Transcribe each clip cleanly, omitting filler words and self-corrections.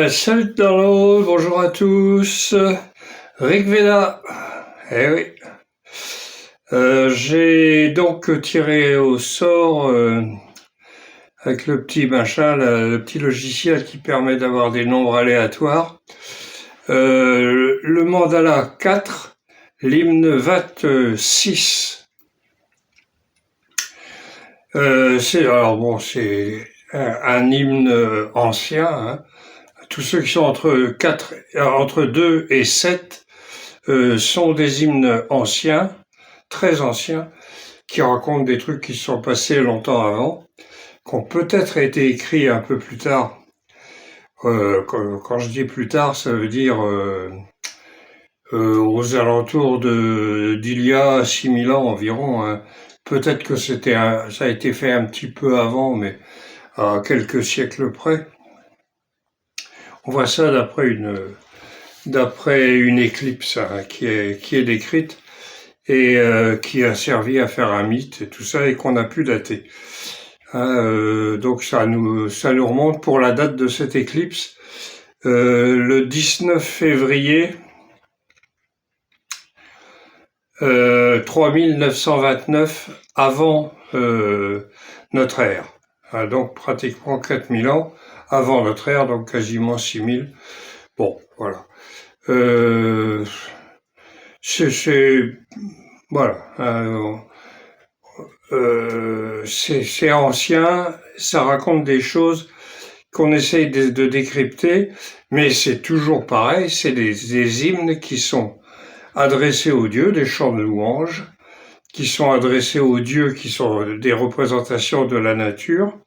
Salut Darlo, bonjour à tous. Rig Veda. Eh oui. J'ai donc tiré au sort avec le petit machin, le petit logiciel qui permet d'avoir des nombres aléatoires. Le mandala 4, l'hymne 26. C'est un hymne ancien. Hein. Tous ceux qui sont entre 2 et 7 sont des hymnes anciens, très anciens, qui racontent des trucs qui se sont passés longtemps avant, qui ont peut-être été écrits un peu plus tard. Quand je dis plus tard, ça veut dire aux alentours d'il y a 6000 ans environ. Hein. Peut-être que ça a été fait un petit peu avant, mais à quelques siècles près. On voit ça d'après une éclipse hein, qui est décrite et qui a servi à faire un mythe et tout ça et qu'on a pu dater. Donc ça nous remonte pour la date de cette éclipse le 19 février 3929 avant notre ère. Donc pratiquement 4000 ans avant notre ère, donc quasiment 6000. Bon, voilà. Voilà. C'est ancien, ça raconte des choses qu'on essaye de décrypter, mais c'est toujours pareil, c'est des hymnes qui sont adressés aux dieux, des chants de louanges, qui sont adressés aux dieux qui sont des représentations de la nature,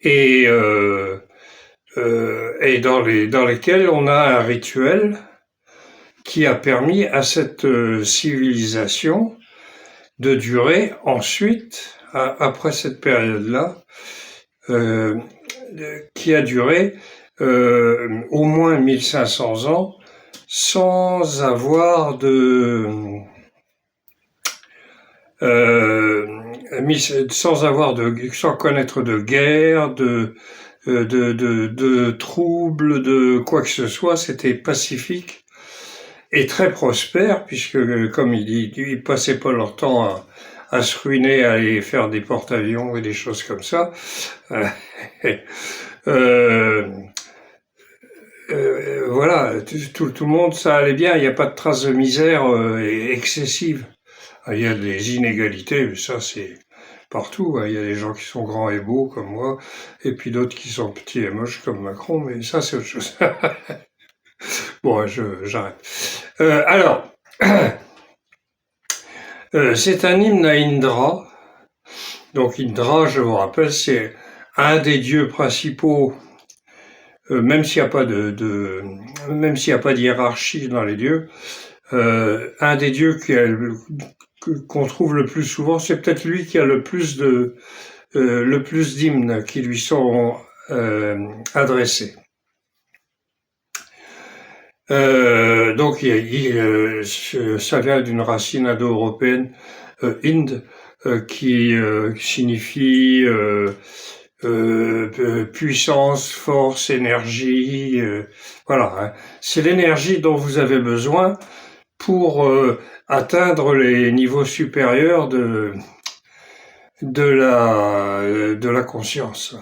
et dans lesquels on a un rituel qui a permis à cette civilisation de durer ensuite, après cette période-là, qui a duré au moins 1500 ans sans avoir sans connaître de guerre, de troubles, de quoi que ce soit. C'était pacifique et très prospère, puisque, comme il dit, ils passaient pas leur temps à se ruiner, à aller faire des porte-avions et des choses comme ça. Voilà, tout le monde, ça allait bien, il n'y a pas de traces de misère excessive. Il y a des inégalités, mais ça c'est partout. Il y a des gens qui sont grands et beaux comme moi, et puis d'autres qui sont petits et moches comme Macron, mais ça c'est autre chose. Bon, j'arrête. Alors, c'est un hymne à Indra. Donc Indra, je vous rappelle, c'est un des dieux principaux, même s'il n'y a pas même s'il n'y a pas de hiérarchie dans les dieux, un des dieux qu'on trouve le plus souvent, c'est peut-être lui qui a le plus d'hymnes qui lui sont adressés. Donc ça vient d'une racine indo-européenne, Ind, qui signifie puissance, force, énergie. Voilà, hein. C'est l'énergie dont vous avez besoin pour atteindre les niveaux supérieurs de la conscience.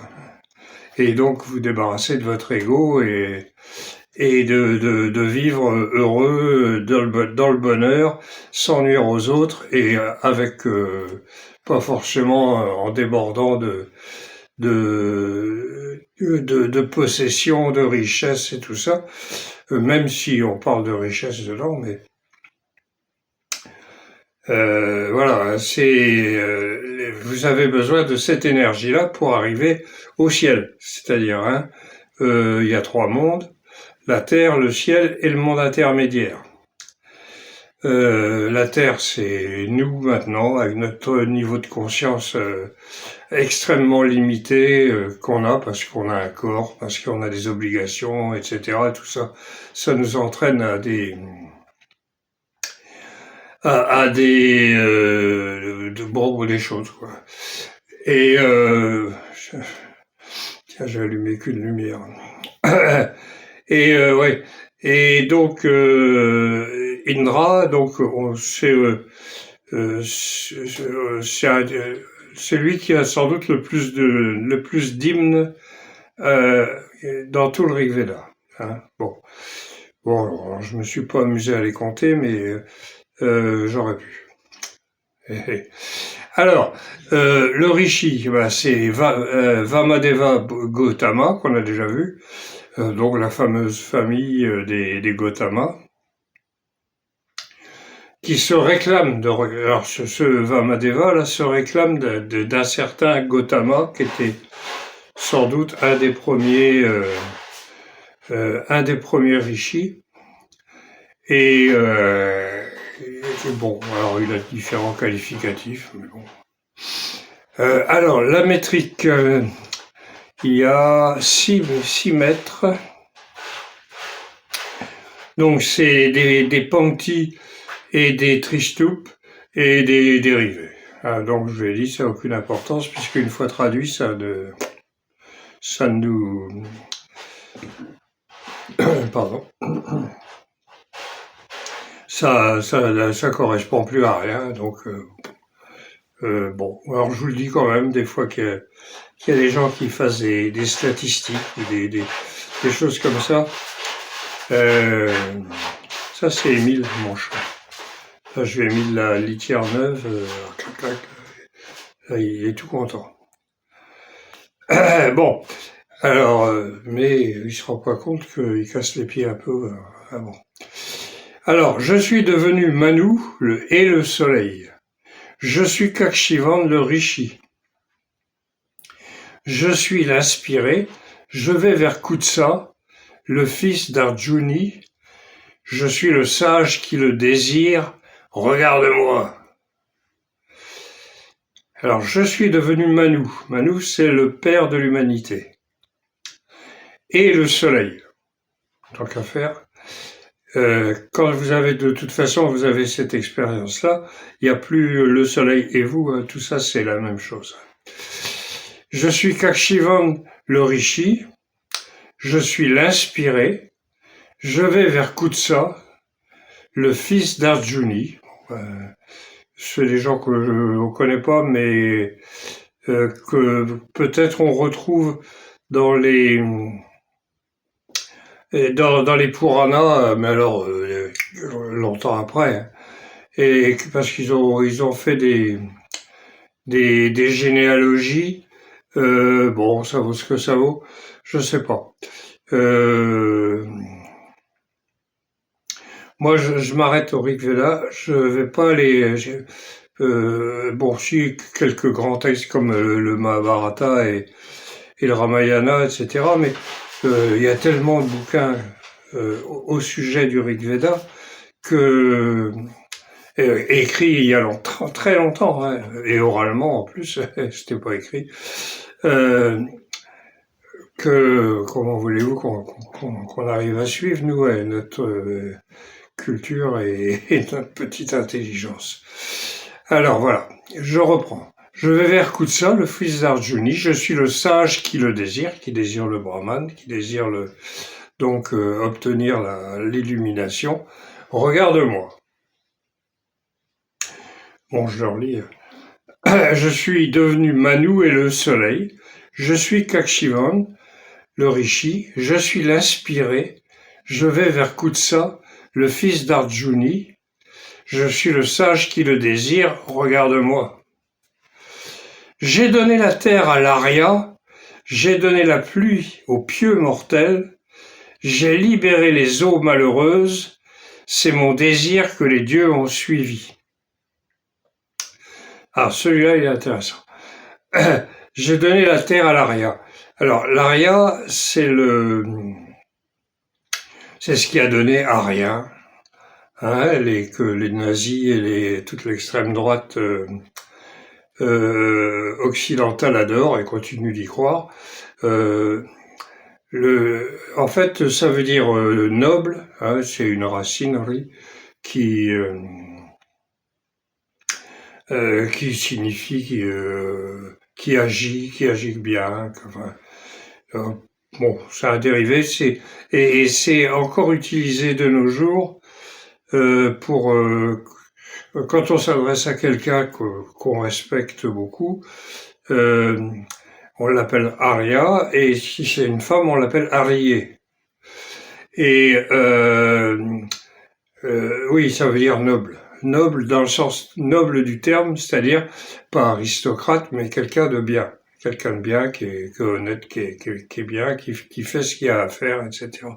Et donc vous débarrasser de votre ego et de vivre heureux dans le bonheur, sans nuire aux autres et avec pas forcément en débordant de possession, de richesse et tout ça, même si on parle de richesse dedans, mais voilà, vous avez besoin de cette énergie-là pour arriver au ciel. C'est-à-dire, hein, il y a 3 mondes, la terre, le ciel et le monde intermédiaire. La terre, c'est nous maintenant, avec notre niveau de conscience extrêmement limité qu'on a parce qu'on a un corps, parce qu'on a des obligations, etc. Tout ça, ça nous entraîne à des des choses quoi. Et Tiens, j'ai allumé qu'une lumière. Et ouais. Et donc Indra, donc c'est lui qui a sans doute le plus d'hymnes euh, dans tout le Rig Veda. Hein. Bon, alors, je me suis pas amusé à les compter, mais j'aurais pu. Alors, le Rishi, bah, c'est Vamadeva Gautama, qu'on a déjà vu, donc la fameuse famille des Gautama, qui se réclame alors ce Vamadeva là se réclame d'un certain Gautama, qui était sans doute un des premiers rishis. Et bon, alors il a différents qualificatifs, mais bon. Alors, la métrique, il y a 6 mètres. Donc, c'est des panktis et des trishtups et des dérivés. Donc, je l'ai dit, ça n'a aucune importance, puisqu'une fois traduit, ça nous... Pardon. Ça correspond plus à rien, donc... bon, alors je vous le dis quand même, des fois qu'il y a des gens qui fassent des statistiques ou des choses comme ça. Ça c'est Émile, mon chat. Là, je lui ai mis de la litière neuve, clac, clac. Là, il est tout content. Bon, alors, mais il se rend pas compte qu'il casse les pieds un peu. Bon. Alors, je suis devenu Manu et le soleil. Je suis Kakshivan le Rishi. Je suis l'inspiré. Je vais vers Kutsa, le fils d'Arjuni. Je suis le sage qui le désire. Regarde-moi. Alors, je suis devenu Manu. Manu, c'est le père de l'humanité. Et le soleil. Tant qu'à faire. Quand vous avez, de toute façon, vous avez cette expérience-là, il n'y a plus le soleil et vous, hein, tout ça, c'est la même chose. Je suis Kakshivan le Rishi. Je suis l'inspiré. Je vais vers Kutsa, le fils d'Arjuni. C'est des gens que je ne connais pas, mais que peut-être on retrouve dans les Puranas, mais alors longtemps après. Hein. Et parce qu'ils ont fait des généalogies. Bon, ça vaut ce que ça vaut. Je sais pas. Moi, je m'arrête au Rig Veda. Je vais pas aller. Bon, si quelques grands textes comme le Mahabharata et le Ramayana, etc. Mais il y a tellement de bouquins au sujet du Rig Veda que écrit il y a longtemps, très longtemps, hein, et oralement en plus, c'était pas écrit. Que comment voulez-vous qu'on arrive à suivre nous notre culture et notre petite intelligence. Alors voilà, je reprends. Je vais vers Kutsa, le fils d'Arjuni. Je suis le sage qui le désire, qui désire le Brahman, qui désire donc obtenir l'illumination. Regarde-moi. Bon, je le relis. Je suis devenu Manu et le soleil. Je suis Kakshivan, le Rishi. Je suis l'inspiré. Je vais vers Kutsa, le fils d'Arjuni. Je suis le sage qui le désire. Regarde-moi. J'ai donné la terre à l'Arya. J'ai donné la pluie aux pieux mortels. J'ai libéré les eaux malheureuses. C'est mon désir que les dieux ont suivi. Alors, celui-là, il est intéressant. J'ai donné la terre à l'Arya. Alors, l'Arya, c'est ce qui a donné Arya. Hein, que les nazis et toute l'extrême droite occidentale adore et continue d'y croire. En fait, ça veut dire noble. Hein, c'est une racine qui signifie qui agit bien. Enfin, Euh, bon, c'est un dérivé, et c'est encore utilisé de nos jours pour quand on s'adresse à quelqu'un qu'on respecte beaucoup. Euh, on l'appelle Aria, et si c'est une femme, on l'appelle Arié. Et oui, ça veut dire noble. Noble dans le sens noble du terme, c'est-à-dire pas aristocrate, mais quelqu'un de bien. Quelqu'un de bien, qui est honnête, qui est bien, qui fait ce qu'il y a à faire, etc.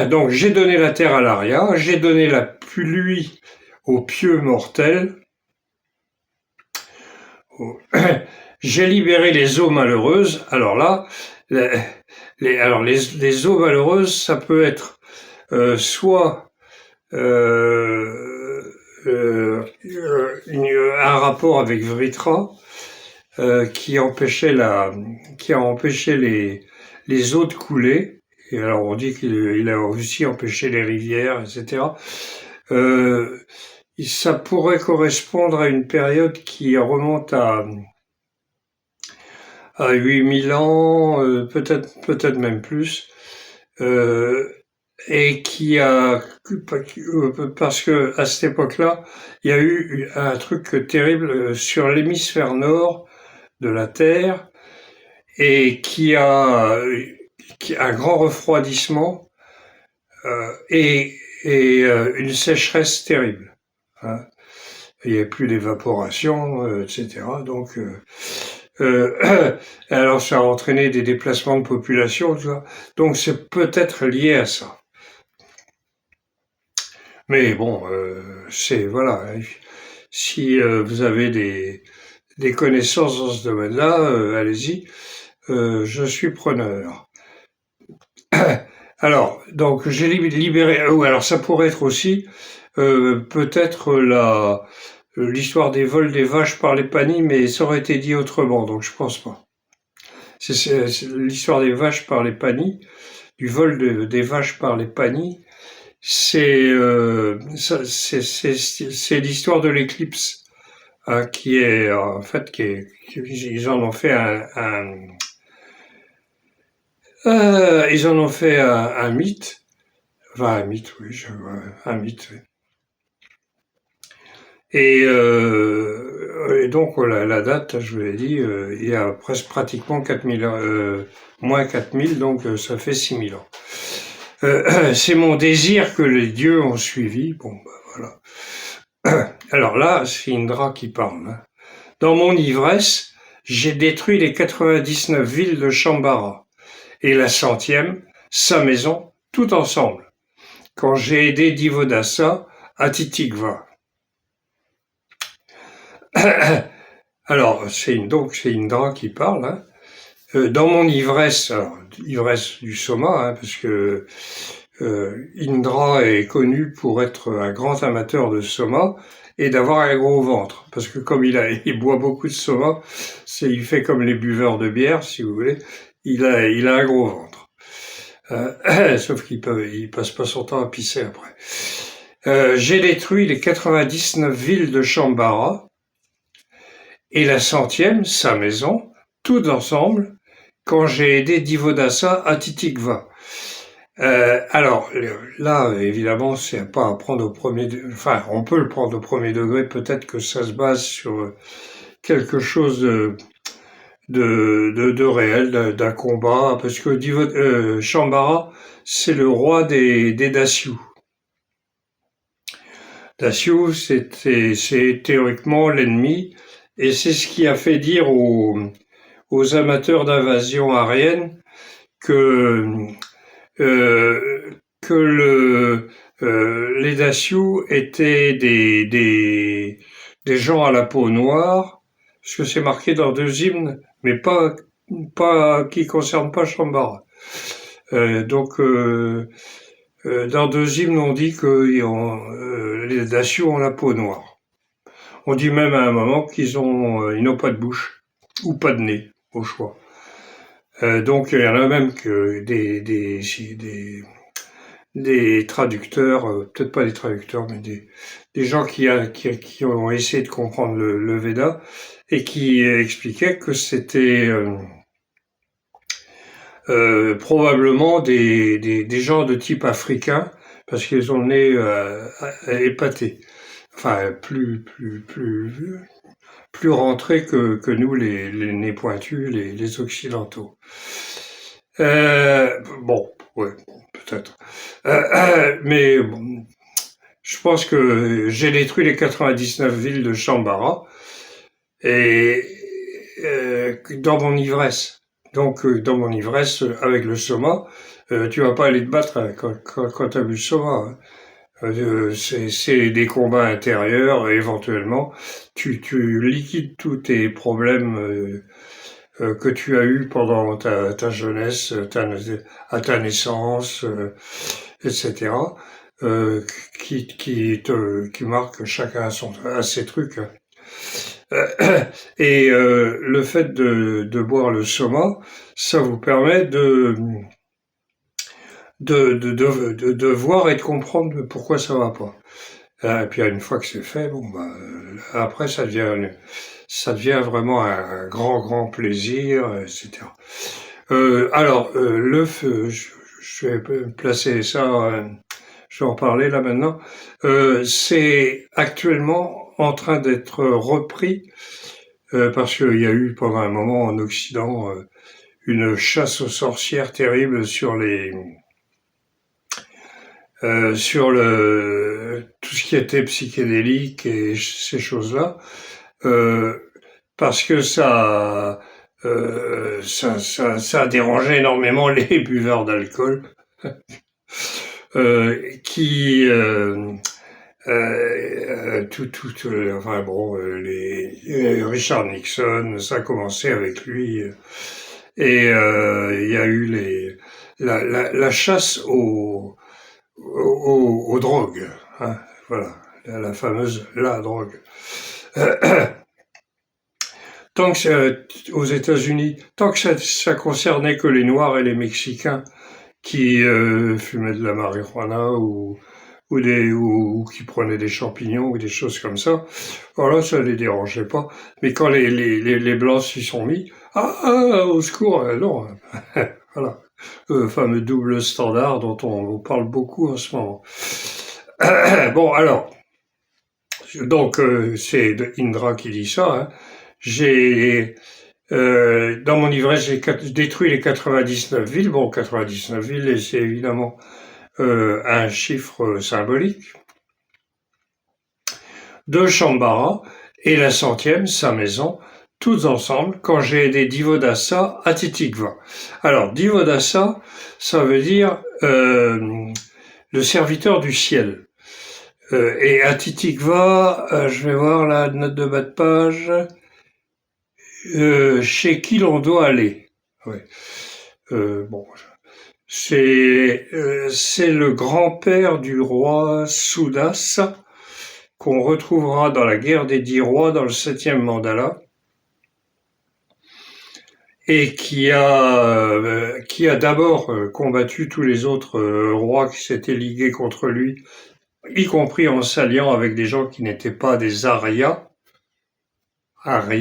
Donc j'ai donné la terre à l'Aria, j'ai donné la pluie aux pieux mortels, j'ai libéré les eaux malheureuses. Alors là, les eaux malheureuses, ça peut être soit un rapport avec Vritra qui a empêché les eaux de couler. Et alors on dit qu'il a aussi empêché les rivières, etc. Ça pourrait correspondre à une période qui remonte à 8000 ans, peut-être même plus, et qui a, parce que à cette époque-là, il y a eu un truc terrible sur l'hémisphère nord de la Terre, et qui a un grand refroidissement et une sécheresse terrible. Hein. Il n'y avait plus d'évaporation, etc. Donc, alors ça a entraîné des déplacements de population, tu vois. Donc c'est peut-être lié à ça. Mais bon, c'est voilà. Si vous avez des connaissances dans ce domaine-là, allez-y. Je suis preneur. Alors, donc j'ai libéré. Alors ça pourrait être aussi peut-être l'histoire des vols des vaches par les panies, mais ça aurait été dit autrement, donc je pense pas. C'est l'histoire des vaches par les panies, du vol des vaches par les panies. C'est l'histoire de l'éclipse, hein, qui est en fait ils en ont fait ils en ont fait un mythe. Enfin, un mythe, oui, un mythe, oui. Et donc, la date, je vous l'ai dit, il y a presque pratiquement 4000 moins 4000, donc ça fait 6000 ans. C'est mon désir que les dieux ont suivi. Bon, ben voilà. Alors là, c'est Indra qui parle. Hein. Dans mon ivresse, j'ai détruit les 99 villes de Shambhara et la 100e, sa maison, tout ensemble, quand j'ai aidé Divodasa à Titikva. Alors, c'est Indra qui parle. Hein. Dans mon ivresse, alors, ivresse du soma, hein, parce que Indra est connu pour être un grand amateur de soma et d'avoir un gros ventre, parce que comme il boit beaucoup de soma, il fait comme les buveurs de bière, si vous voulez, il a un gros ventre. Sauf il passe pas son temps à pisser après. J'ai détruit les 99 villes de Shambhara et la 100e, sa maison, tout ensemble, quand j'ai aidé Divodasa à Titikva. Alors là, évidemment, c'est pas à prendre au premier, enfin, on peut le prendre au premier degré. Peut-être que ça se base sur quelque chose de réel, d'un combat, parce que Shambhara, c'est le roi des Dasyu. Dasyu, c'est théoriquement l'ennemi, et c'est ce qui a fait dire aux amateurs d'invasion aryenne que les Dasyu étaient des gens à la peau noire, parce que c'est marqué dans 2 hymnes, mais pas qui concernent pas Shambhara. Donc dans 2 hymnes, on dit que les Dasyu ont la peau noire. On dit même à un moment qu'ils n'ont pas de bouche ou pas de nez, au choix. Donc il y en a même que des traducteurs, peut-être pas des traducteurs, mais des gens qui ont essayé de comprendre le Veda et qui expliquaient que c'était probablement des gens de type africain, parce qu'ils ont le nez épaté, enfin plus rentrés que nous, les nez pointus, les occidentaux. Bon, ouais, peut-être. Mais bon, je pense que j'ai détruit les 99 villes de Chambara et dans mon ivresse. Donc, dans mon ivresse, avec le soma, tu vas pas aller te battre quand tu as bu le soma. Hein. C'est des combats intérieurs, et éventuellement, tu liquides tous tes problèmes que tu as eus pendant ta jeunesse, à ta naissance, etc., qui marquent chacun à ses trucs. Hein. Et le fait de boire le soma, ça vous permet de voir et de comprendre pourquoi ça va pas. Et puis une fois que c'est fait, bon bah après ça devient vraiment un grand plaisir, etc. Alors l'œuf, je vais placer ça, je vais en parler là maintenant. C'est actuellement en train d'être repris parce qu'il y a eu pendant un moment en Occident une chasse aux sorcières terrible sur tout ce qui était psychédélique et ces choses-là, parce que ça a dérangé énormément les buveurs d'alcool, qui enfin bon, Richard Nixon, ça a commencé avec lui, et il y a eu la chasse aux drogues, hein, voilà, la fameuse drogue. Tant que aux États-Unis, tant que ça concernait que les Noirs et les Mexicains qui fumaient de la marijuana ou qui prenaient des champignons ou des choses comme ça, voilà, ça les dérangeait pas. Mais quand les Blancs s'y sont mis, au secours, non, voilà, le fameux double standard dont on parle beaucoup en ce moment. Bon, alors, donc c'est Indra qui dit ça. Hein. Dans mon ivresse, j'ai détruit les 99 villes. Bon, 99 villes, c'est évidemment un chiffre symbolique. De Shambhara et la 100e, sa maison, toutes ensemble, quand j'ai aidé Divodasa à Titikva. Alors, Divodasa, ça veut dire le serviteur du ciel. Et à Titikva, je vais voir la note de bas de page, chez qui l'on doit aller. Ouais. Bon, c'est le grand-père du roi Sudasa, qu'on retrouvera dans la guerre des 10 rois dans le 7e mandala, et qui a d'abord combattu tous les autres rois qui s'étaient ligués contre lui, y compris en s'alliant avec des gens qui n'étaient pas des Aryas. Alors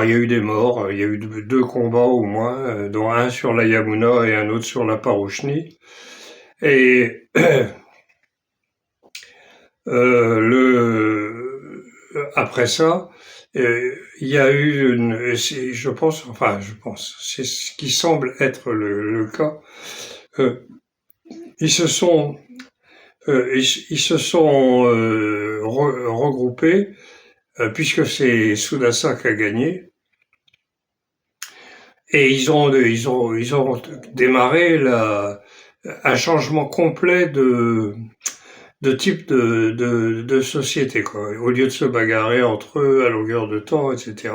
il y a eu des morts, il y a eu 2 combats au moins, dont un sur la Yamuna et un autre sur la Paroshni. Et après ça, il y a eu je pense, c'est ce qui semble être le cas. Ils se sont regroupés, puisque c'est Sudasa qui a gagné, et ils ont démarré un changement complet de type de société, quoi. Au lieu de se bagarrer entre eux à longueur de temps, etc.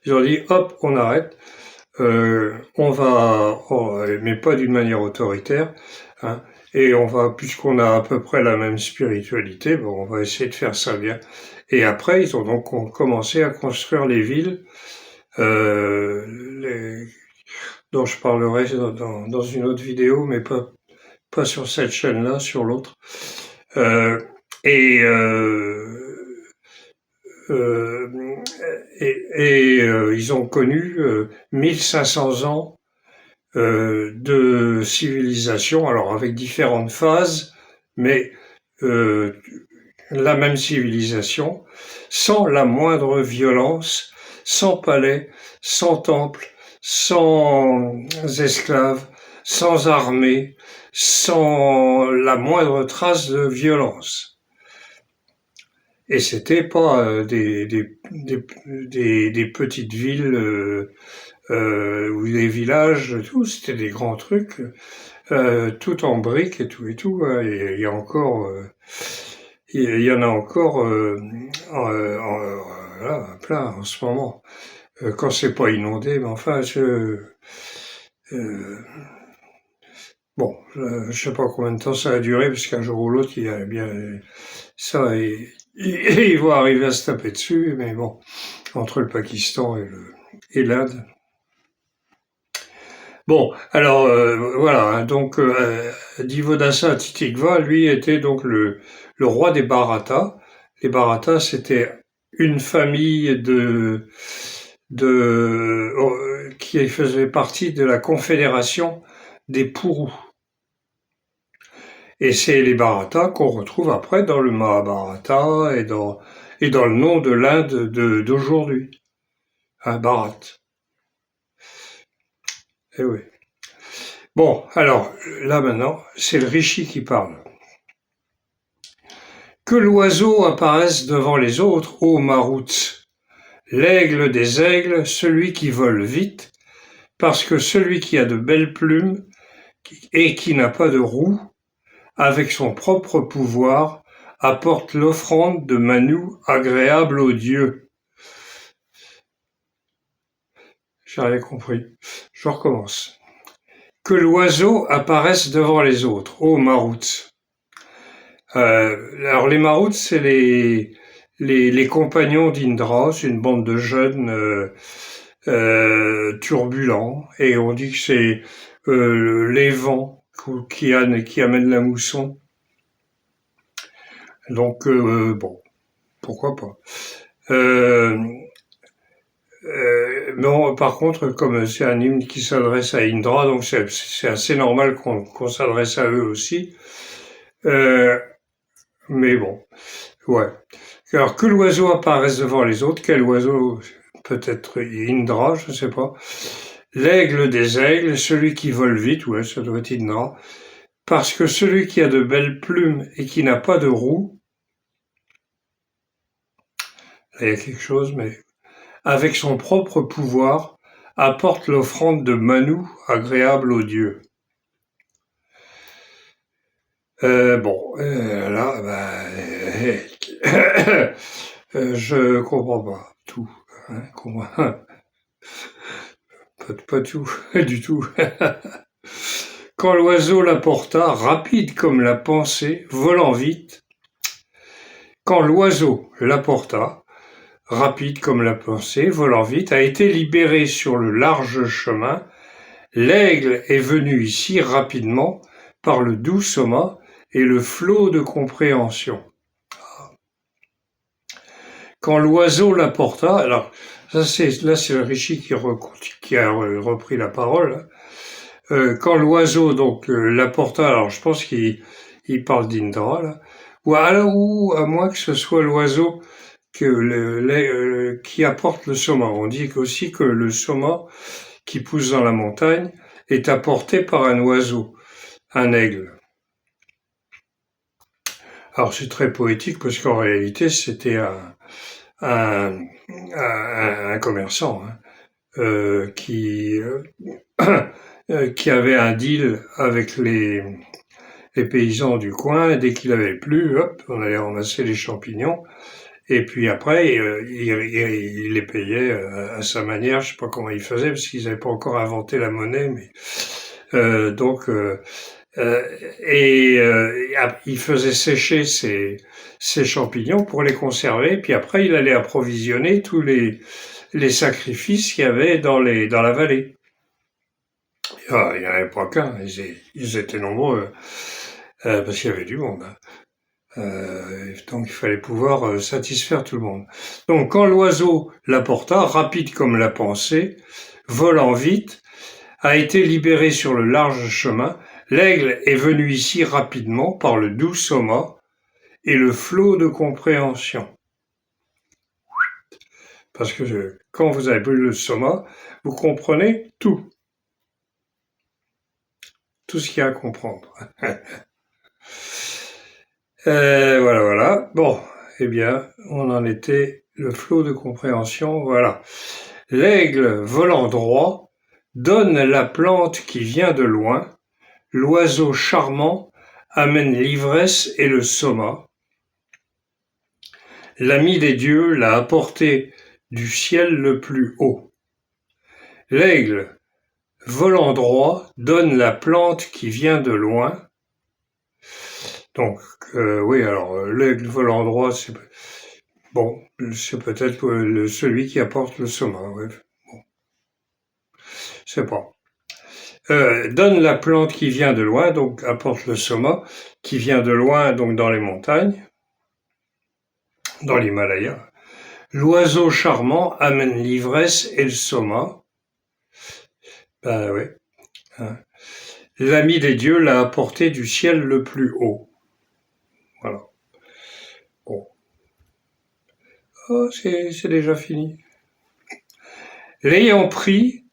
Ils ont dit hop, on arrête, mais pas d'une manière autoritaire, hein, et puisqu'on a à peu près la même spiritualité, bon, on va essayer de faire ça bien. Et après, ils ont donc commencé à construire les villes, dont je parlerai dans une autre vidéo, mais pas sur cette chaîne-là, sur l'autre. euh, ils ont connu 1500 ans de civilisation, alors avec différentes phases, mais euh, la même civilisation, sans la moindre violence, sans palais, sans temple, sans esclaves, sans armée, sans la moindre trace de violence. Et c'était pas des petites villes ou des villages, tout, c'était des grands trucs, tout en briques et tout et tout. Hein. Et il y a encore, il y en a encore voilà, plein en ce moment. Quand c'est pas inondé, mais enfin, euh, bon, je sais pas combien de temps ça a duré, parce qu'un jour ou l'autre, il y a bien ça, et ils vont arriver à se taper dessus, mais bon, entre le Pakistan et l'Inde. Bon, alors voilà, hein, donc Divodasa Titikva, lui, était donc le roi des Bharata. Les Bharata, c'était une famille qui faisait partie de la confédération des Pourus. Et c'est les Bharata qu'on retrouve après dans le Mahabharata et dans le nom de l'Inde d'aujourd'hui, hein, Bharat. Eh oui. Bon, alors là maintenant, c'est le rishi qui parle. Que l'oiseau apparaisse devant les autres, ô Maruts, l'aigle des aigles, celui qui vole vite, parce que celui qui a de belles plumes et qui n'a pas de roue, avec son propre pouvoir, apporte l'offrande de Manu agréable aux dieux. J'ai rien compris. Je recommence. Que l'oiseau apparaisse devant les autres, ô Maruts. Alors les Maruts, c'est les compagnons d'Indra, c'est une bande de jeunes turbulents, et on dit que c'est les vents qui amènent la mousson. Donc bon, pourquoi pas. Non, par contre, comme c'est un hymne qui s'adresse à Indra, donc c'est assez normal qu'on s'adresse à eux aussi. Mais bon, ouais. Alors que l'oiseau apparaisse devant les autres, quel oiseau? Peut-être Indra, je ne sais pas. L'aigle des aigles, celui qui vole vite, ouais, ça doit être Indra. Parce que celui qui a de belles plumes et qui n'a pas de roue, là, il y a quelque chose, mais avec son propre pouvoir, apporte l'offrande de Manu agréable aux dieux. Bon, là, je comprends pas tout. Hein, pas tout, du tout. Quand l'oiseau l'apporta, rapide comme la pensée, volant vite. Quand l'oiseau l'apporta, rapide comme la pensée, volant vite, a été libéré sur le large chemin, l'aigle est venu ici rapidement par le doux soma et le flot de compréhension. Quand l'oiseau l'apporta, alors là c'est le rishi qui a repris la parole. Quand l'oiseau donc l'apporta, alors je pense qu'il parle d'Indra là, ou à moins que ce soit l'oiseau qui apporte le soma. On dit aussi que le soma qui pousse dans la montagne est apporté par un oiseau, un aigle. Alors c'est très poétique parce qu'en réalité c'était un commerçant hein, qui avait un deal avec les paysans du coin. Et dès qu'il avait plu, hop, on allait ramasser les champignons. Et puis après, il les payait à sa manière. Je sais pas comment il faisait parce qu'ils n'avaient pas encore inventé la monnaie, mais donc il faisait sécher ces champignons pour les conserver. Puis après, il allait approvisionner tous les sacrifices qu'il y avait dans la vallée. Ah, il n'y en avait pas qu'un, ils étaient nombreux parce qu'il y avait du monde. Hein. Donc il fallait pouvoir satisfaire tout le monde. Donc quand l'oiseau l'apporta, rapide comme la pensée, volant vite, a été libéré sur le large chemin, l'aigle est venu ici rapidement par le doux soma et le flot de compréhension. Parce que quand vous avez bu le soma, vous comprenez tout. Tout ce qu'il y a à comprendre. Voilà. Bon, eh bien, on en était le flot de compréhension, voilà. L'aigle volant droit donne la plante qui vient de loin, l'oiseau charmant amène l'ivresse et le soma. L'ami des dieux l'a apporté du ciel le plus haut. L'aigle volant droit donne la plante qui vient de loin. Donc, oui, alors, l'aigle volant droit, c'est peut-être celui qui apporte le soma, ouais. Bon, je sais pas. Donne la plante qui vient de loin, donc apporte le soma, qui vient de loin, donc dans les montagnes, dans l'Himalaya. L'oiseau charmant amène l'ivresse et le soma. Ben oui. Hein. L'ami des dieux l'a apporté du ciel le plus haut. Voilà. Bon. Oh, c'est déjà fini. L'ayant pris,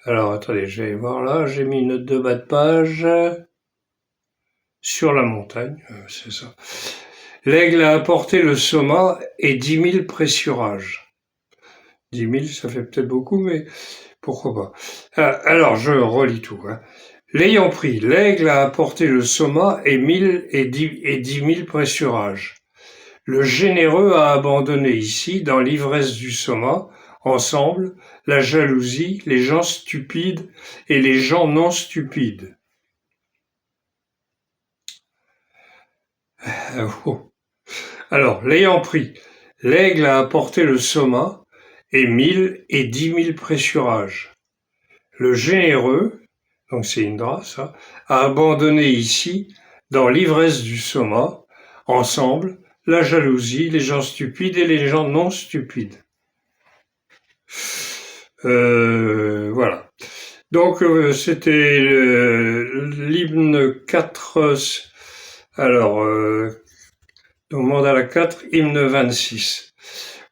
alors attendez, je vais voir là, j'ai mis une note de bas de page sur la montagne, c'est ça. L'aigle a apporté le soma et 10 000 pressurages. 10 000, ça fait peut-être beaucoup, mais pourquoi pas. Alors, je relis tout. Hein. L'ayant pris, l'aigle a apporté le soma et 10 000 pressurages. Le généreux a abandonné ici, dans l'ivresse du soma, ensemble, la jalousie, les gens stupides et les gens non stupides. Alors, l'ayant pris, l'aigle a apporté le soma et 1000 et 10 000 pressurages. Le généreux, donc c'est Indra, ça, a abandonné ici, dans l'ivresse du soma, ensemble, la jalousie, les gens stupides et les gens non stupides. Voilà. Donc, c'était l'hymne 4, alors, donc mandala 4, hymne 26.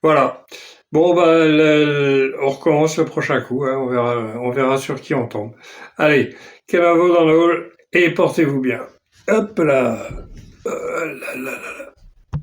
Voilà. Bon, on recommence le prochain coup, hein, on verra sur qui on tombe. Allez, Kemavo dans le hall, et portez-vous bien. Hop là. Là.